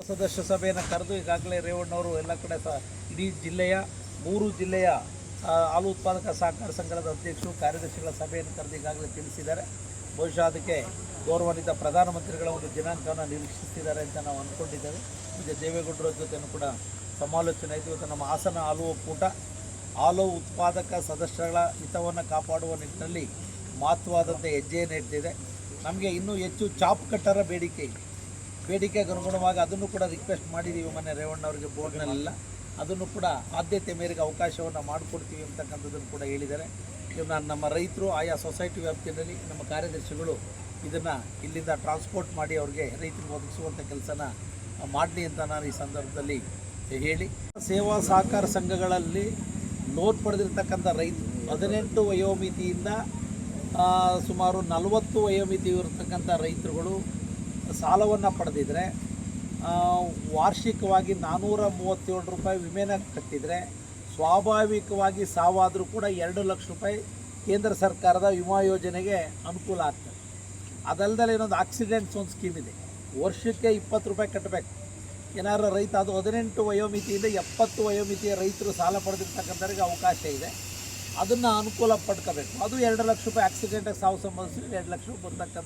ಸದಸ್ಯ ಸಭೆಯನ್ನು ಕರೆದು ಈಗಾಗಲೇ ರೇವಣ್ಣವರು ಎಲ್ಲ ಕಡೆ ಇಡೀ ಜಿಲ್ಲೆಯ 3 ಜಿಲ್ಲೆಯ ಹಾಲು ಉತ್ಪಾದಕ ಸಹಕಾರ ಸಂಘದ ಅಧ್ಯಕ್ಷರು ಕಾರ್ಯದರ್ಶಿಗಳ ಸಭೆಯನ್ನು ಕರೆದು ಈಗಾಗಲೇ ತಿಳಿಸಿದ್ದಾರೆ. ಬಹುಶಃ ಅದಕ್ಕೆ ಗೌರವಾನ್ವಿತ ಪ್ರಧಾನಮಂತ್ರಿಗಳ ಒಂದು ದಿನಾಂಕವನ್ನು ನಿರೀಕ್ಷಿಸ್ತಿದ್ದಾರೆ ಅಂತ ನಾವು ಅಂದ್ಕೊಂಡಿದ್ದೇವೆ. ಈಗ ದೇವೇಗೌಡರ ಜೊತೆಯೂ ಕೂಡ ಸಮಾಲೋಚನೆ ಆಯಿತು. ಇವತ್ತು ನಮ್ಮ ಹಾಸನ ಹಾಲು ಒಕ್ಕೂಟ ಹಾಲು ಉತ್ಪಾದಕ ಸದಸ್ಯರ ಹಿತವನ್ನು ಕಾಪಾಡುವ ನಿಟ್ಟಿನಲ್ಲಿ ಮಹತ್ವವಾದಂಥ ಹೆಜ್ಜೆಯನ್ನು ಇಡ್ತಿದೆ. ನಮಗೆ ಇನ್ನೂ ಹೆಚ್ಚು ಚಾಪ್ ಕಟ್ಟರ ಬೇಡಿಕೆಗೆ ಅನುಗುಣವಾಗಿ ಅದನ್ನು ಕೂಡ ರಿಕ್ವೆಸ್ಟ್ ಮಾಡಿದ್ದೀವಿ. ಮೊನ್ನೆ ರೇವಣ್ಣವರಿಗೆ ಬೋರ್ಡ್ನಲ್ಲೆಲ್ಲ ಅದನ್ನು ಕೂಡ ಆದ್ಯತೆ ಮೇರೆಗೆ ಅವಕಾಶವನ್ನು ಮಾಡಿಕೊಡ್ತೀವಿ ಅಂತಕ್ಕಂಥದ್ದನ್ನು ಕೂಡ ಹೇಳಿದ್ದಾರೆ. ನಾನು ನಮ್ಮ ರೈತರು ಆಯಾ ಸೊಸೈಟಿ ವ್ಯಾಪ್ತಿಯಲ್ಲಿ ನಮ್ಮ ಕಾರ್ಯದರ್ಶಿಗಳು ಇದನ್ನು ಇಲ್ಲಿಂದ ಟ್ರಾನ್ಸ್ಪೋರ್ಟ್ ಮಾಡಿ ಅವ್ರಿಗೆ ರೈತರಿಗೆ ಒದಗಿಸುವಂಥ ಕೆಲಸನ ಮಾಡಲಿ ಅಂತ ನಾನು ಈ ಸಂದರ್ಭದಲ್ಲಿ ಹೇಳಿ, ಸೇವಾ ಸಹಕಾರ ಸಂಘಗಳಲ್ಲಿ ಲೋನ್ ಪಡೆದಿರ್ತಕ್ಕಂಥ ರೈತರು 18 ವಯೋಮಿತಿಯಿಂದ ಸುಮಾರು 40 ವಯೋಮಿತಿ ಇರತಕ್ಕಂಥ ರೈತರುಗಳು ಸಾಲವನ್ನು ಪಡೆದಿದ್ದರೆ ವಾರ್ಷಿಕವಾಗಿ 437 ರೂಪಾಯಿ ವಿಮೆನ ಕಟ್ಟಿದರೆ ಸ್ವಾಭಾವಿಕವಾಗಿ ಸಾವಾದರೂ ಕೂಡ 2 ಲಕ್ಷ ರೂಪಾಯಿ ಕೇಂದ್ರ ಸರ್ಕಾರದ ವಿಮಾ ಯೋಜನೆಗೆ ಅನುಕೂಲ ಆಗ್ತದೆ. ಅದಲ್ಲದೆ ಇನ್ನೊಂದು ಆಕ್ಸಿಡೆಂಟ್ಸ್ ಒಂದು ಸ್ಕೀಮ್ ಇದೆ, ವರ್ಷಕ್ಕೆ 20 ರೂಪಾಯಿ ಕಟ್ಟಬೇಕು. ಏನಾದರೂ ರೈತ ಅದು 18 ವಯೋಮಿತಿಯಿಂದ 70 ವಯೋಮಿತಿಯ ರೈತರು ಸಾಲ ಪಡೆದಿರ್ತಕ್ಕಂಥವ್ರಿಗೆ ಅವಕಾಶ ಇದೆ, ಅದನ್ನು ಅನುಕೂಲ ಪಡ್ಕೋಬೇಕು. ಅದು 2 ಲಕ್ಷ ರೂಪಾಯಿ ಆಕ್ಸಿಡೆಂಟಿಗೆ ಸಾವು ಸಂಬಂಧಿಸಿ 2 ಲಕ್ಷ ಬರ್ತಕ್ಕಂಥ